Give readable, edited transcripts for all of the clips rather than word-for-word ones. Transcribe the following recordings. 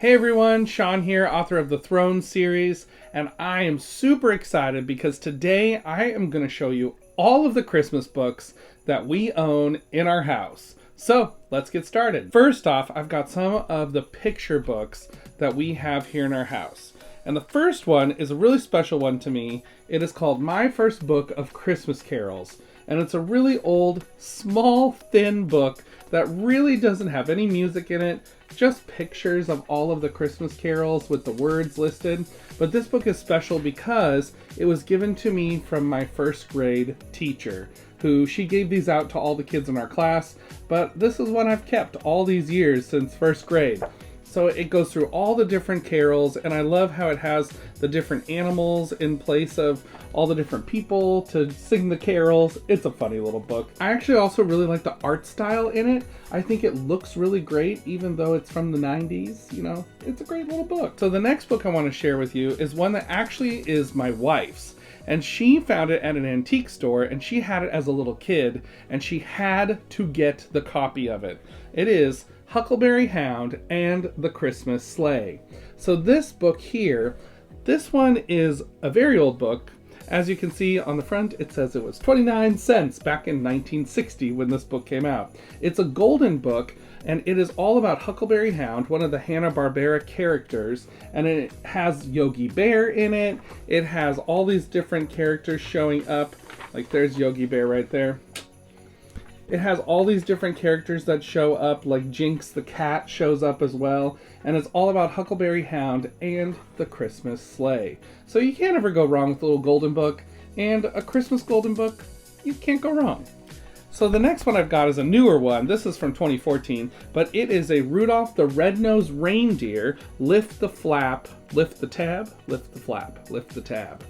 Hey everyone, Shaun here, author of the Throne series, and I am super excited because today I am going to show you all of the Christmas books that we own in our house. So let's get started. First off, I've got some of the picture books that we have here in our house. And the first one is a really special one to me. It is called My First Book of Christmas Carols. And it's a really old, small, thin book that really doesn't have any music in it, just pictures of all of the Christmas carols with the words listed. But this book is special because it was given to me from my first grade teacher, who she gave these out to all the kids in our class, but this is one I've kept all these years since first grade. So it goes through all the different carols, and I love how it has the different animals in place of all the different people to sing the carols. It's a funny little book. I actually also really like the art style in it. I think it looks really great, even though it's from the 90s, you know, it's a great little book. So the next book I want to share with you is one that actually is my wife's. And she found it at an antique store, and she had it as a little kid, and she had to get the copy of it. It is Huckleberry Hound and the Christmas Sleigh. So this book here, this one is a very old book. As you can see on the front, it says it was 29 cents back in 1960 when this book came out. It's a golden book, and it is all about Huckleberry Hound, one of the Hanna-Barbera characters, and it has Yogi Bear in it. It has all these different characters showing up, like there's Yogi Bear right there. It has all these different characters that show up, like Jinx the cat shows up as well, and it's all about Huckleberry Hound and the Christmas Sleigh. So you can't ever go wrong with a little golden book, and a Christmas golden book, you can't go wrong. So the next one I've got is a newer one. This is from 2014, but it is a Rudolph the Red-Nosed Reindeer, lift the flap, lift the tab, lift the flap, lift the tab.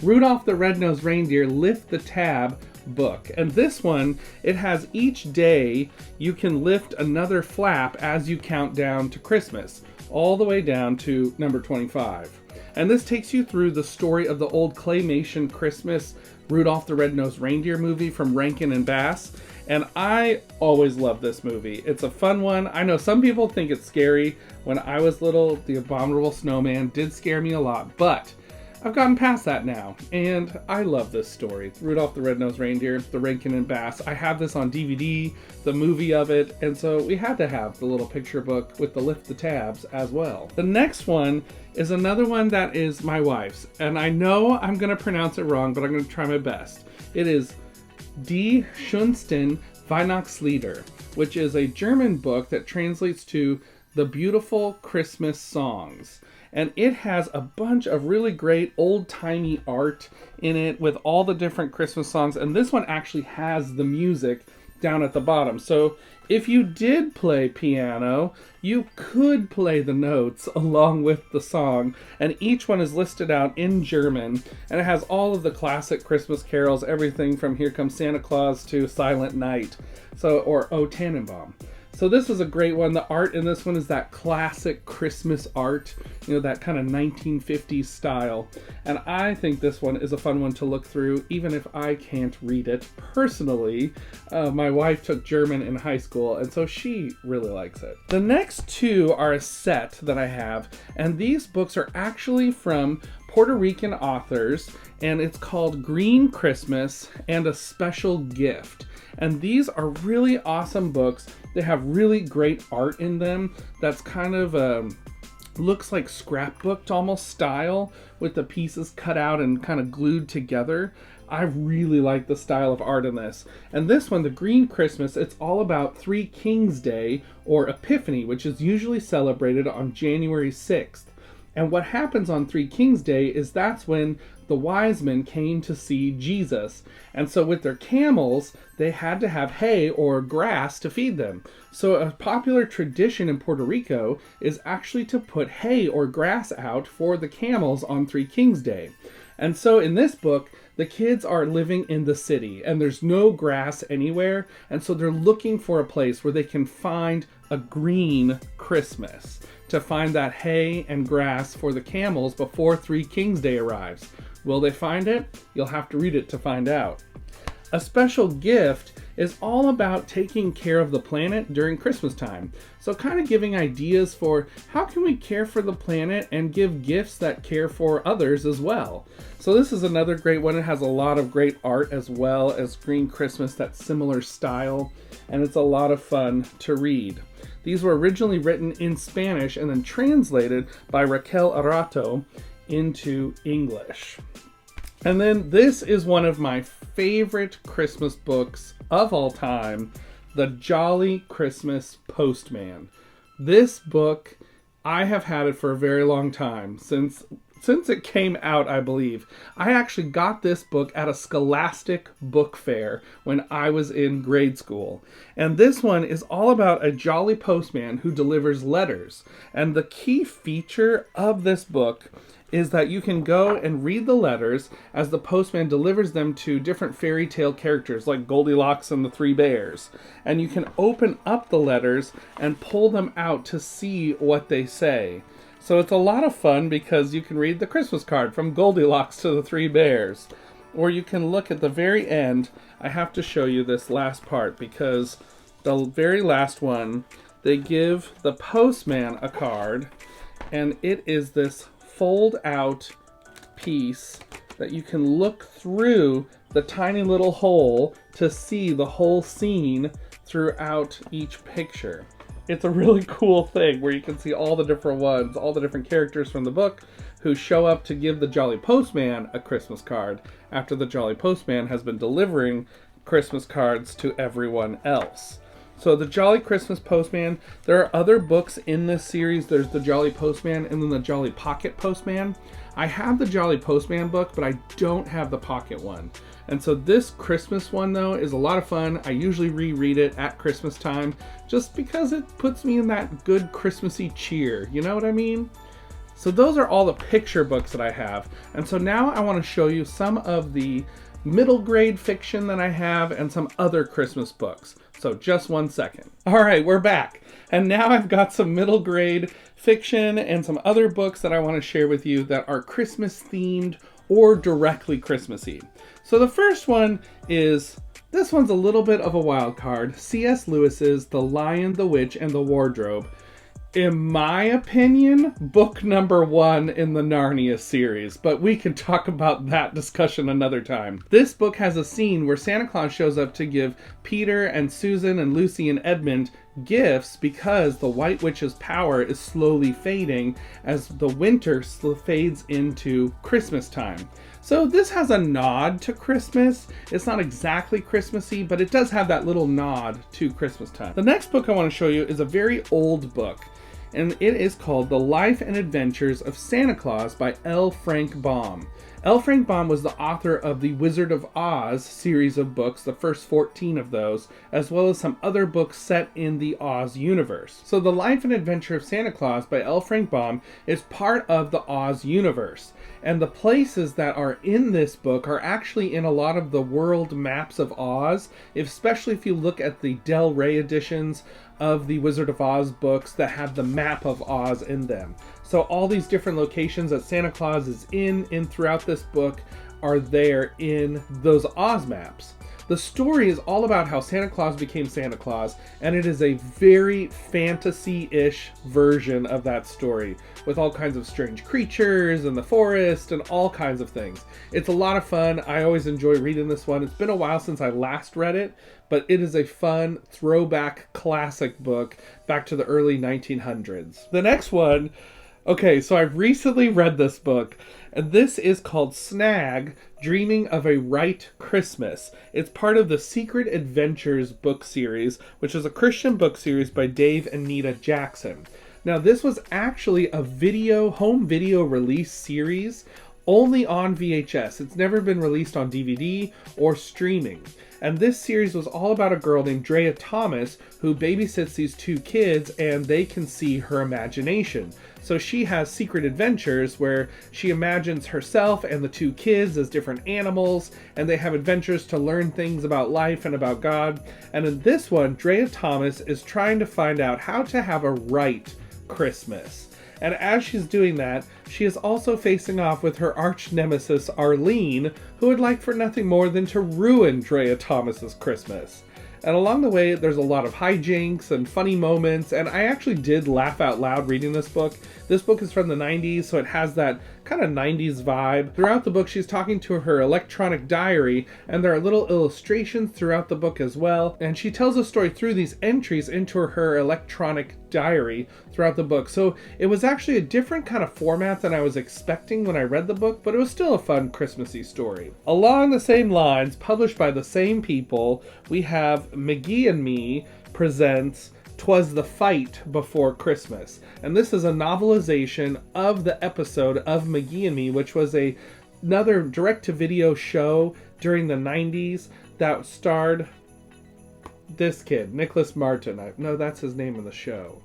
Rudolph the Red-Nosed Reindeer, lift the tab book. And this one, it has each day you can lift another flap as you count down to Christmas, all the way down to number 25. And this takes you through the story of the old claymation Christmas Rudolph the Red-Nosed Reindeer movie from Rankin and Bass. And I always love this movie. It's a fun one. I know some people think it's scary. When I was little, the Abominable Snowman did scare me a lot, but I've gotten past that now, and I love this story. It's Rudolph the Red-Nosed Reindeer, the Rankin and Bass. I have this on DVD, the movie of it, and so we had to have the little picture book with the lift the tabs as well. The next one is another one that is my wife's, and I know I'm going to pronounce it wrong, but I'm going to try my best. It is Die schönsten Weihnachtslieder, which is a German book that translates to The Beautiful Christmas Songs. And it has a bunch of really great old-timey art in it with all the different Christmas songs. And this one actually has the music down at the bottom. So if you did play piano, you could play the notes along with the song. And each one is listed out in German. And it has all of the classic Christmas carols, everything from Here Comes Santa Claus to Silent Night, or O Tannenbaum. So this is a great one. The art in this one is that classic Christmas art, you know, that kind of 1950s style. And I think this one is a fun one to look through, even if I can't read it personally. My wife took German in high school, and so she really likes it. The next two are a set that I have, and these books are actually from Puerto Rican authors, and it's called Green Christmas and a Special Gift. And these are really awesome books. They have really great art in them that's kind of looks like scrapbooked almost style, with the pieces cut out and kind of glued together. I really like the style of art in this. And this one, the Green Christmas, it's all about Three Kings Day, or Epiphany, which is usually celebrated on January 6th. And what happens on Three Kings Day is that's when the wise men came to see Jesus. And so with their camels, they had to have hay or grass to feed them. So a popular tradition in Puerto Rico is actually to put hay or grass out for the camels on Three Kings Day. And so in this book, the kids are living in the city and there's no grass anywhere. And so they're looking for a place where they can find a green Christmas, to find that hay and grass for the camels before Three Kings Day arrives. Will they find it? You'll have to read it to find out. A Special Gift is all about taking care of the planet during Christmas time. So kind of giving ideas for how can we care for the planet and give gifts that care for others as well. So this is another great one. It has a lot of great art as well as Green Christmas, that similar style, and it's a lot of fun to read. These were originally written in Spanish and then translated by Raquel Arato into English. And then this is one of my favorite Christmas books of all time, The Jolly Christmas Postman. This book, I have had it for a very long time, since it came out, I believe. I actually got this book at a Scholastic book fair when I was in grade school. And this one is all about a jolly postman who delivers letters. And the key feature of this book is that you can go and read the letters as the postman delivers them to different fairy tale characters like Goldilocks and the Three Bears. And you can open up the letters and pull them out to see what they say. So it's a lot of fun because you can read the Christmas card from Goldilocks to the Three Bears. Or you can look at the very end. I have to show you this last part because the very last one, they give the postman a card, and it is this fold out piece that you can look through the tiny little hole to see the whole scene throughout each picture. It's a really cool thing where you can see all the different ones, all the different characters from the book who show up to give the Jolly Postman a Christmas card after the Jolly Postman has been delivering Christmas cards to everyone else. So the Jolly Christmas Postman, there are other books in this series. There's the Jolly Postman and then the Jolly Pocket Postman. I have the Jolly Postman book, but I don't have the pocket one. And so this Christmas one, though, is a lot of fun. I usually reread it at Christmas time just because it puts me in that good Christmassy cheer. You know what I mean? So those are all the picture books that I have. And so now I want to show you some of the middle grade fiction that I have and some other Christmas books. So just 1 second. All right, we're back. And now I've got some middle grade fiction and some other books that I want to share with you that are Christmas themed or directly Christmassy. So the first one is, this one's a little bit of a wild card, C.S. Lewis's The Lion, the Witch, and the Wardrobe. In my opinion, book number 1 in the Narnia series, but we can talk about that discussion another time. This book has a scene where Santa Claus shows up to give Peter and Susan and Lucy and Edmund gifts because the White Witch's power is slowly fading as the winter fades into Christmas time. So this has a nod to Christmas. It's not exactly Christmassy, but it does have that little nod to Christmas time. The next book I want to show you is a very old book, and it is called The Life and Adventures of Santa Claus by L. Frank Baum. L. Frank Baum was the author of the Wizard of Oz series of books, the first 14 of those, as well as some other books set in the Oz universe. So The Life and Adventure of Santa Claus by L. Frank Baum is part of the Oz universe. And the places that are in this book are actually in a lot of the world maps of Oz, especially if you look at the Del Rey editions of the Wizard of Oz books that have the map of Oz in them. So all these different locations that Santa Claus is in throughout this book are there in those Oz maps. The story is all about how Santa Claus became Santa Claus, and it is a very fantasy-ish version of that story, with all kinds of strange creatures in the forest and all kinds of things. It's a lot of fun. I always enjoy reading this one. It's been a while since I last read it, but it is a fun throwback classic book back to the early 1900s. The next one, okay, so I've recently read this book, and this is called Snag, Dreaming of a Right Christmas. It's part of the Secret Adventures book series, which is a Christian book series by Dave and Nita Jackson. Now, this was actually a home video release series only on VHS. It's never been released on DVD or streaming. And this series was all about a girl named Drea Thomas who babysits these 2 kids, and they can see her imagination. So she has secret adventures where she imagines herself and the 2 kids as different animals, and they have adventures to learn things about life and about God. And in this one, Drea Thomas is trying to find out how to have a right Christmas. And as she's doing that, she is also facing off with her arch nemesis Arlene, who would like for nothing more than to ruin Drea Thomas's Christmas. And along the way, there's a lot of hijinks and funny moments, and I actually did laugh out loud reading this book. This book is from the 90s, so it has that kind of 90s vibe. Throughout the book, she's talking to her electronic diary, and there are little illustrations throughout the book as well. And she tells a story through these entries into her electronic diary throughout the book. So it was actually a different kind of format than I was expecting when I read the book, but it was still a fun Christmassy story. Along the same lines, published by the same people, we have McGee and Me presents 'Twas the Fight Before Christmas. And this is a novelization of the episode of McGee and Me, which was another direct-to-video show during the 90s that starred this kid, Nicholas Martin. No, that's his name in the show.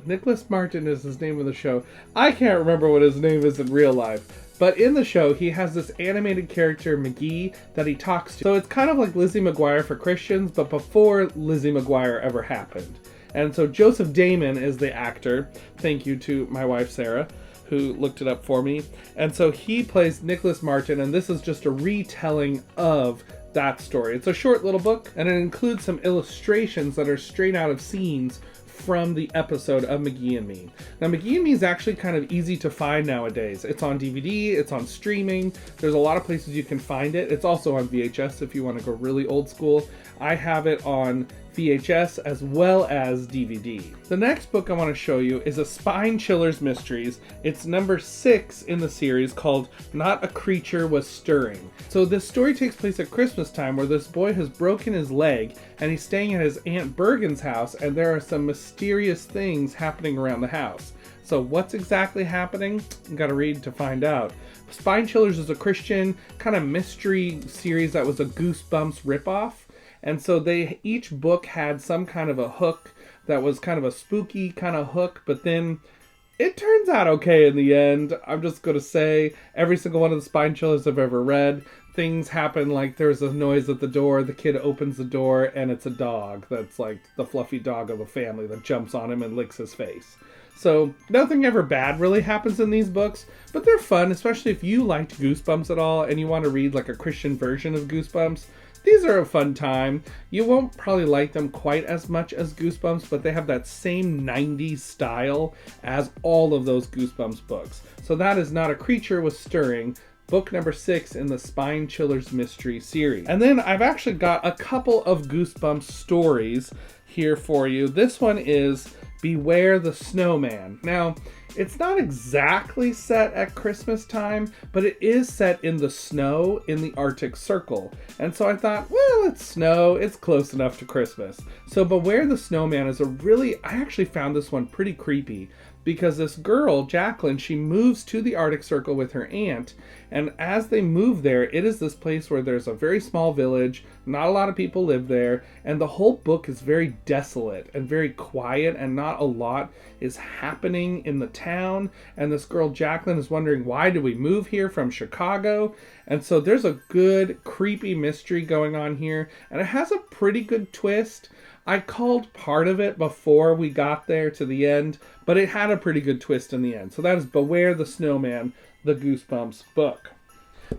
Nicholas Martin is his name in the show. I can't remember what his name is in real life. But in the show, he has this animated character, McGee, that he talks to. So it's kind of like Lizzie McGuire for Christians, but before Lizzie McGuire ever happened. And so Joseph Damon is the actor. Thank you to my wife, Sarah, who looked it up for me. And so he plays Nicholas Martin, and this is just a retelling of that story. It's a short little book, and it includes some illustrations that are straight out of scenes from the episode of McGee and Me. Now, McGee and Me is actually kind of easy to find nowadays. It's on DVD, it's on streaming, there's a lot of places you can find it. It's also on VHS if you want to go really old school. I have it on VHS as well as DVD. The next book I want to show you is a Spine Chiller's Mysteries. It's number 6 in the series, called Not a Creature Was Stirring. So this story takes place at Christmas time, where this boy has broken his leg and he's staying at his Aunt Bergen's house, and there are some mysterious things happening around the house. So what's exactly happening? You gotta read to find out. Spine Chillers is a Christian kind of mystery series that was a Goosebumps ripoff. And so each book had some kind of a hook that was kind of a spooky kind of hook, but then it turns out okay in the end. I'm just going to say, every single one of the Spine Chillers I've ever read, things happen like there's a noise at the door, the kid opens the door, and it's a dog that's like the fluffy dog of the family that jumps on him and licks his face. So nothing ever bad really happens in these books, but they're fun, especially if you liked Goosebumps at all and you want to read like a Christian version of Goosebumps. These are a fun time. You won't probably like them quite as much as Goosebumps, but they have that same 90s style as all of those Goosebumps books. So that is Not a Creature Was Stirring, book number 6 in the Spine Chiller's Mystery series. And then I've actually got a couple of Goosebumps stories here for you. This one is Beware the Snowman. Now, it's not exactly set at Christmas time, but it is set in the snow in the Arctic Circle. And so I thought, well, it's snow, it's close enough to Christmas. So Beware the Snowman is I actually found this one pretty creepy, because this girl, Jacqueline, she moves to the Arctic Circle with her aunt, and as they move there, it is this place where there's a very small village, not a lot of people live there, and the whole book is very desolate and very quiet, and not a lot is happening in the town. And this girl, Jacqueline, is wondering, why did we move here from Chicago? And so there's a good, creepy mystery going on here, and it has a pretty good twist. I called part of it before we got there to the end, but it had a pretty good twist in the end. So that is Beware the Snowman, the Goosebumps book.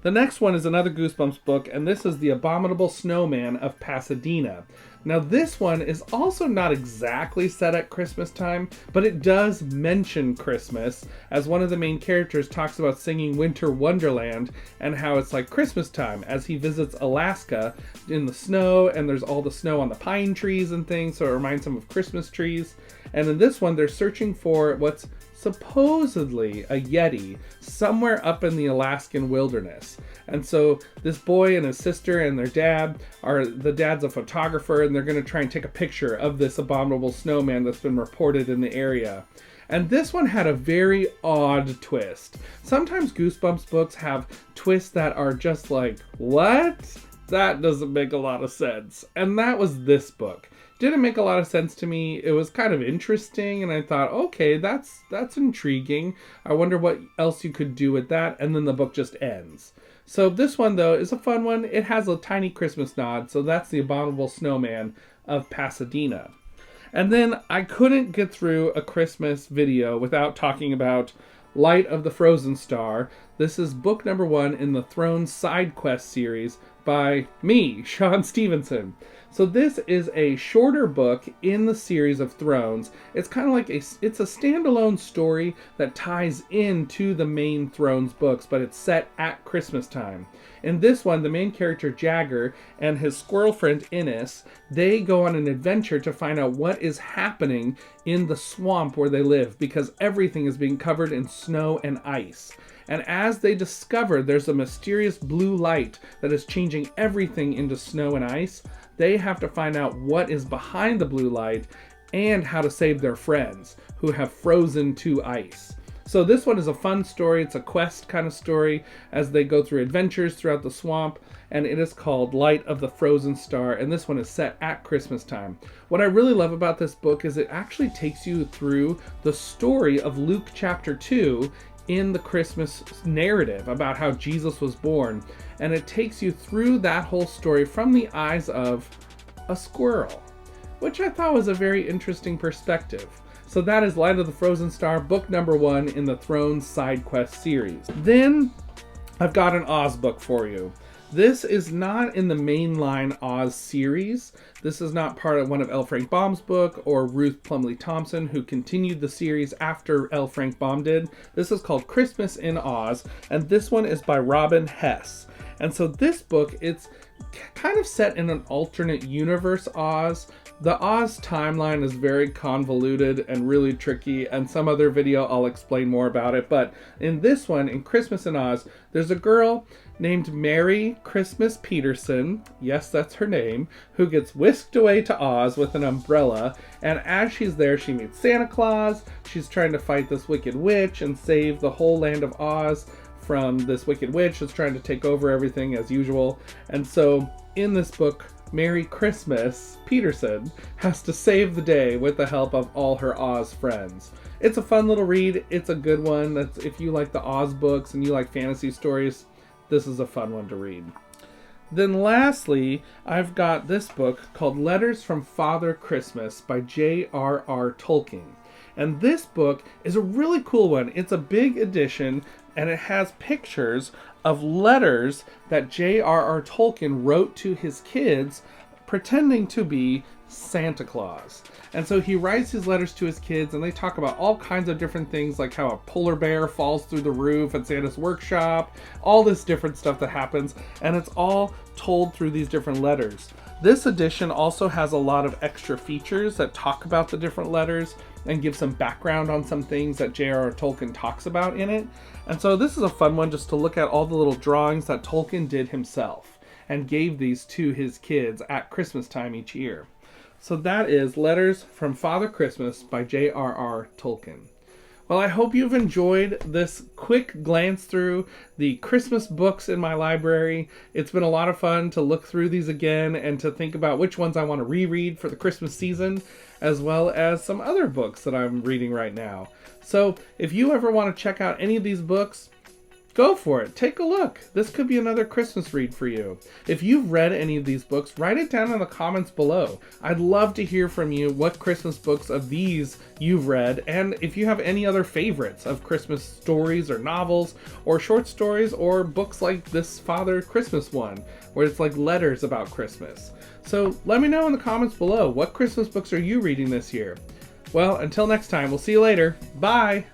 The next one is another Goosebumps book, and this is The Abominable Snowman of Pasadena. Now this one is also not exactly set at Christmas time, but it does mention Christmas, as one of the main characters talks about singing Winter Wonderland and how it's like Christmas time as he visits Alaska in the snow, and there's all the snow on the pine trees and things, so it reminds him of Christmas trees. And in this one, they're searching for what's supposedly a Yeti somewhere up in the Alaskan wilderness. And so this boy and his sister and their the dad's a photographer, and they're going to try and take a picture of this abominable snowman that's been reported in the area. And this one had a very odd twist. Sometimes Goosebumps books have twists that are just like, what? That doesn't make a lot of sense. And that was this book. Didn't make a lot of sense to me. It was kind of interesting, and I thought, okay, that's intriguing. I wonder what else you could do with that. And then the book just ends. So this one, though, is a fun one. It has a tiny Christmas nod, so that's The Abominable Snowman of Pasadena. And then I couldn't get through a Christmas video without talking about Light of the Frozen Star. This is book number 1 in the Throne Side Quest series by me, Shaun Stevenson. So this is a shorter book in the series of Thrones. It's kind of like it's a standalone story that ties into the main Thrones books, but it's set at Christmas time. In this one, the main character J.R.R and his squirrel friend Innes, they go on an adventure to find out what is happening in the swamp where they live, because everything is being covered in snow and ice. And as they discover there's a mysterious blue light that is changing everything into snow and ice, they have to find out what is behind the blue light and how to save their friends who have frozen to ice. So this one is a fun story. It's a quest kind of story as they go through adventures throughout the swamp, and it is called Light of the Frozen Star, and this one is set at Christmas time. What I really love about this book is it actually takes you through the story of Luke chapter 2 in the Christmas narrative about how Jesus was born, and it takes you through that whole story from the eyes of a squirrel, which I thought was a very interesting perspective. So that is Light of the Frozen Star, book number 1 in the Thrones Side Quest series. Then I've got an Oz book for you. This is not in the mainline Oz series. This is not part of one of L. Frank Baum's book or Ruth Plumley Thompson, who continued the series after L. Frank Baum did. This is called Christmas in Oz, and this one is by Robin Hess. And so this book, it's kind of set in an alternate universe Oz. The Oz timeline is very convoluted and really tricky, and some other video I'll explain more about it. But in this one, in Christmas in Oz, there's a girl named Mary Christmas Peterson, yes, that's her name, who gets whisked away to Oz with an umbrella, and as she's there, she meets Santa Claus. She's trying to fight this wicked witch and save the whole land of Oz from this wicked witch that's trying to take over everything as usual. And so in this book, Mary Christmas Peterson has to save the day with the help of all her Oz friends. It's a fun little read. It's a good one. That's if you like the Oz books and you like fantasy stories, this is a fun one to read. Then lastly, I've got this book called Letters from Father Christmas by J.R.R. Tolkien. And this book is a really cool one. It's a big edition, and it has pictures of letters that J.R.R. Tolkien wrote to his kids pretending to be Santa Claus. And so he writes his letters to his kids, and they talk about all kinds of different things, like how a polar bear falls through the roof at Santa's workshop, all this different stuff that happens, and it's all told through these different letters. This edition also has a lot of extra features that talk about the different letters and give some background on some things that J.R.R. Tolkien talks about in it. And so this is a fun one just to look at all the little drawings that Tolkien did himself and gave these to his kids at Christmas time each year. So that is Letters from Father Christmas by J.R.R. Tolkien. Well, I hope you've enjoyed this quick glance through the Christmas books in my library. It's been a lot of fun to look through these again and to think about which ones I want to reread for the Christmas season, as well as some other books that I'm reading right now. So if you ever want to check out any of these books, go for it. Take a look. This could be another Christmas read for you. If you've read any of these books, write it down in the comments below. I'd love to hear from you what Christmas books of these you've read, and if you have any other favorites of Christmas stories or novels or short stories or books like this Father Christmas one, where it's like letters about Christmas. So let me know in the comments below, what Christmas books are you reading this year? Well, until next time, we'll see you later. Bye!